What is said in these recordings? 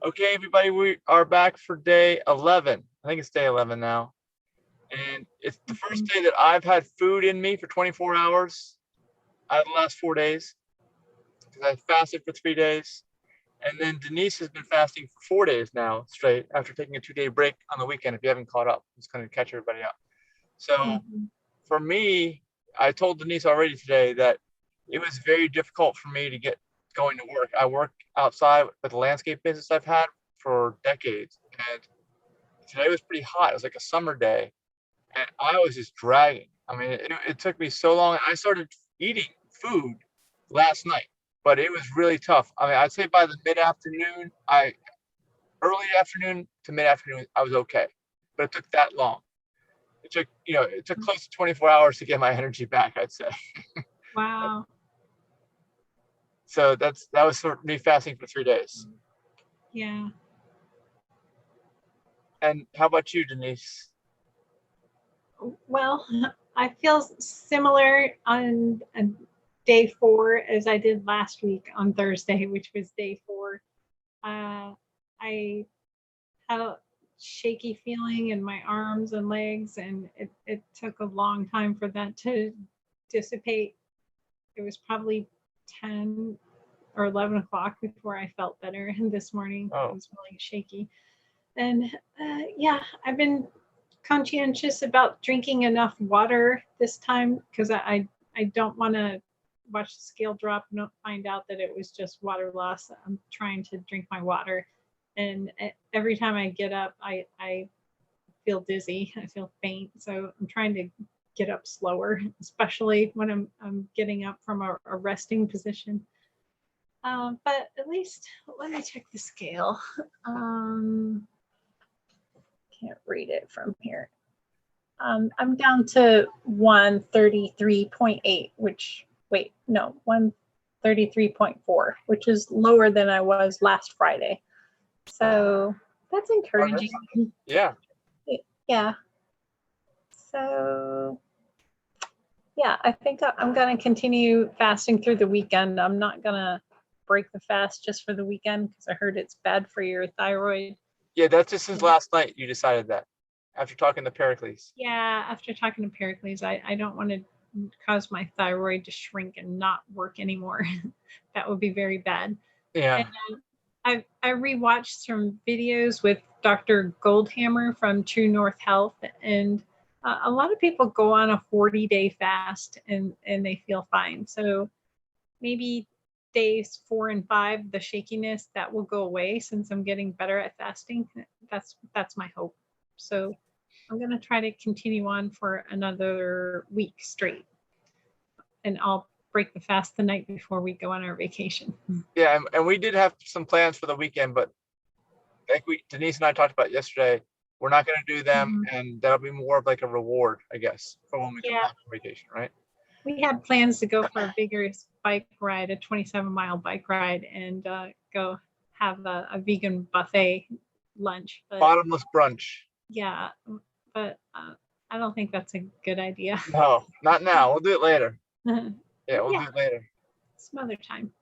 Okay, everybody, we are back for day 11. I think it's day 11 now. And it's the first day that I've had food in me for 24 hours out of the last 4 days because I fasted for 3 days. And then Denise has been fasting for 4 days now straight after taking a 2-day break on the weekend. If you haven't caught up, I'm just going to catch everybody up. So for me, I told Denise already today that it was very difficult for me to get going to work. I work outside with the landscape business I've had for decades, and today was pretty hot. It was like a summer day, and I was just dragging. I mean, it took me so long. I started eating food last night, but it was really tough. I mean, I'd say by the mid-afternoon, early afternoon to mid-afternoon, I was okay, but it took that long. It took close to 24 hours to get my energy back, I'd say. Wow. So that was for me fasting for 3 days. Yeah. And how about you, Denise? Well, I feel similar on day 4 as I did last week on Thursday, which was day 4. I had a shaky feeling in my arms and legs, and it took a long time for that to dissipate. It was probably 10 or 11 o'clock before I felt better. And this morning I was really shaky. And I've been conscientious about drinking enough water this time because I don't want to watch the scale drop and find out that it was just water loss. I'm trying to drink my water. And every time I get up, I feel dizzy. I feel faint. So I'm trying to get up slower, especially when I'm getting up from a resting position. But at least, let me check the scale. Can't read it from here. I'm down to 133.8, 133.4, which is lower than I was last Friday. So that's encouraging. Yeah. Yeah. So yeah, I think I'm going to continue fasting through the weekend. I'm not going to break the fast just for the weekend because I heard it's bad for your thyroid. Yeah, that's just since last night you decided that after talking to Pericles. Yeah, after talking to Pericles, I don't want to cause my thyroid to shrink and not work anymore. That would be very bad. Yeah. And I rewatched some videos with Dr. Goldhammer from True North Health, and a lot of people go on a 40-day fast and they feel fine. So maybe days 4 and 5, the shakiness that will go away since I'm getting better at fasting. That's my hope. So I'm going to try to continue on for another week straight, and I'll break the fast the night before we go on our vacation. Yeah, and we did have some plans for the weekend, but like Denise and I talked about yesterday, we're not going to do them, and that'll be more of like a reward, I guess, for when we come back from vacation, right? We had plans to go for a vigorous bike ride, a 27-mile bike ride, and go have a vegan buffet lunch. But, bottomless brunch. Yeah, but I don't think that's a good idea. No, not now. We'll do it later. Yeah, we'll do it later. Some other time.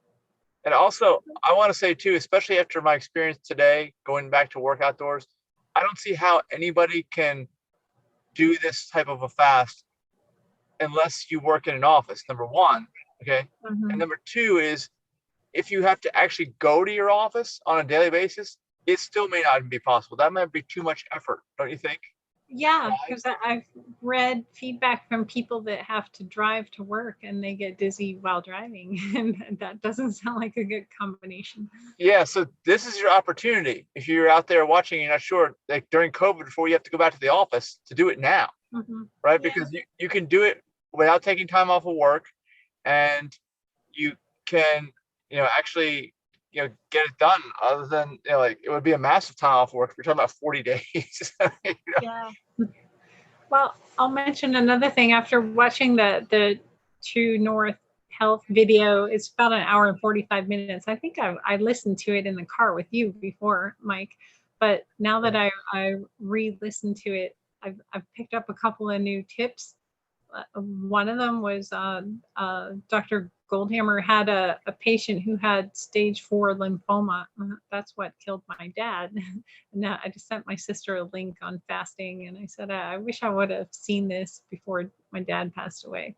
And also, I want to say too, especially after my experience today, going back to work outdoors, I don't see how anybody can do this type of a fast unless you work in an office, number one, okay? And number two is, if you have to actually go to your office on a daily basis, it still may not be possible. That might be too much effort, don't you think? Yeah, because I've read feedback from people that have to drive to work and they get dizzy while driving, and that doesn't sound like a good combination. Yeah, so this is your opportunity. If you're out there watching, you're not sure, like during COVID, before you have to go back to the office, to do it now, right? Because you can do it without taking time off of work, and you can, actually, get it done. Other than, like, it would be a massive time off work if you're talking about 40 days. Yeah. Well, I'll mention another thing. After watching the True North Health video, it's about an hour and 45 minutes. I think I listened to it in the car with you before, Mike. But now that I re-listened to it, I've picked up a couple of new tips. one of them was Dr. Goldhammer had a patient who had stage 4 lymphoma. That's what killed my dad. And I just sent my sister a link on fasting, and I said, I wish I would have seen this before my dad passed away.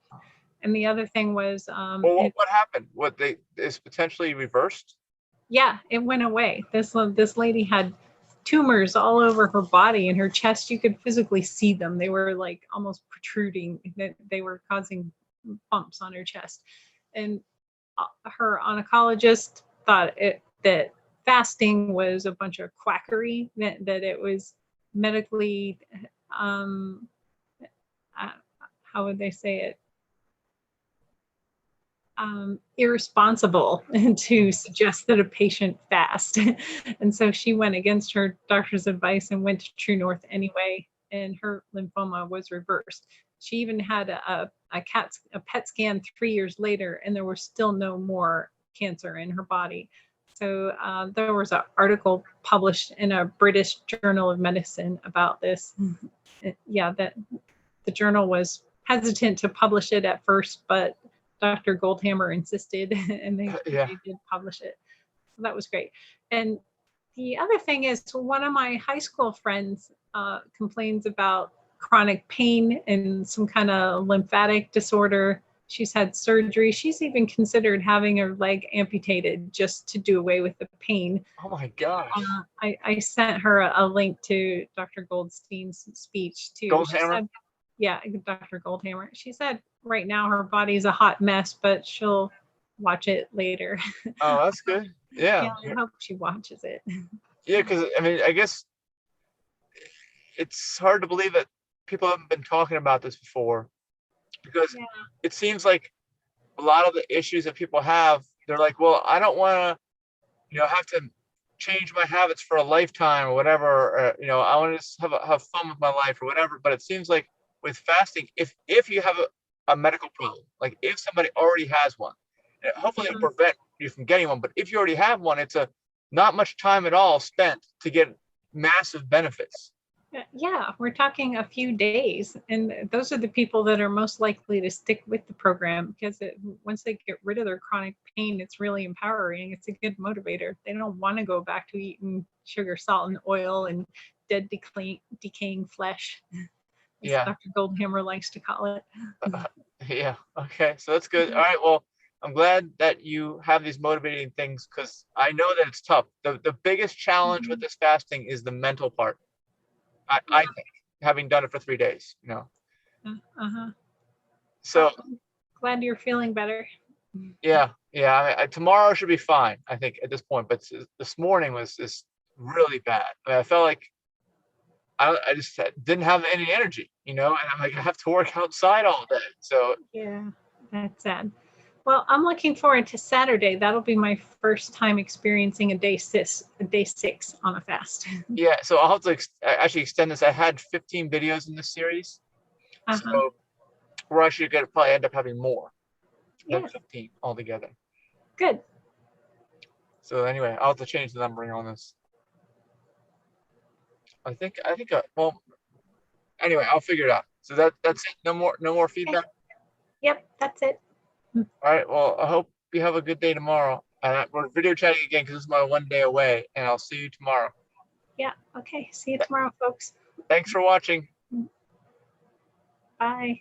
And the other thing was, Well, what happened? What is potentially reversed? yeah, it went away. This lady had tumors all over her body and her chest. You could physically see them. They were like almost protruding. That they were causing bumps on her chest. And her oncologist thought that fasting was a bunch of quackery. That it was medically, um, how would they say it? Irresponsible to suggest that a patient fast. And so she went against her doctor's advice and went to True North anyway, and her lymphoma was reversed. She even had a PET scan 3 years later, and there was still no more cancer in her body. So there was an article published in a British Journal of Medicine about this. Yeah, that the journal was hesitant to publish it at first, but Dr. Goldhammer insisted, and they did publish it. So that was great. And the other thing is, one of my high school friends complains about chronic pain and some kind of lymphatic disorder. She's had surgery. She's even considered having her leg amputated just to do away with the pain. Oh my gosh. I sent her a link to Dr. Goldstein's speech too. Goldhammer? Yeah, Dr. Goldhammer. She said right now her body's a hot mess, but she'll watch it later. Oh, that's good. Yeah. Yeah, I hope she watches it. Yeah, because I mean, I guess it's hard to believe that people haven't been talking about this before, because it seems like a lot of the issues that people have, they're like, well, I don't want to, have to change my habits for a lifetime or whatever. Or, I want to just have fun with my life or whatever. But it seems like with fasting, if you have a medical problem, like if somebody already has one, hopefully it'll prevent you from getting one. But if you already have one, it's not much time at all spent to get massive benefits. Yeah, we're talking a few days, and those are the people that are most likely to stick with the program, because once they get rid of their chronic pain, it's really empowering. It's a good motivator. They don't want to go back to eating sugar, salt, and oil and dead, decaying flesh, as Dr. Goldhammer likes to call it. Yeah. Okay. So that's good. All right. Well, I'm glad that you have these motivating things, because I know that it's tough. The biggest challenge with this fasting is the mental part. I think, having done it for 3 days, So glad you're feeling better. yeah. Tomorrow should be fine, I think, at this point. But this morning was just really bad. I mean, I felt like I just didn't have any energy, and I'm like, I have to work outside all day. So yeah, that's sad. Well, I'm looking forward to Saturday. That'll be my first time experiencing a day 6 on a fast. Yeah, so I'll have to actually extend this. I had 15 videos in this series, so we're actually going to probably end up having more than 15 altogether. Good. So anyway, I'll have to change the numbering on this. I think. Well, anyway, I'll figure it out. So that's it. No more feedback. Yep, that's it. All right. Well, I hope you have a good day tomorrow. We're video chatting again because this is my 1 day away, and I'll see you tomorrow. Yeah. Okay. See you tomorrow, folks. Thanks for watching. Bye.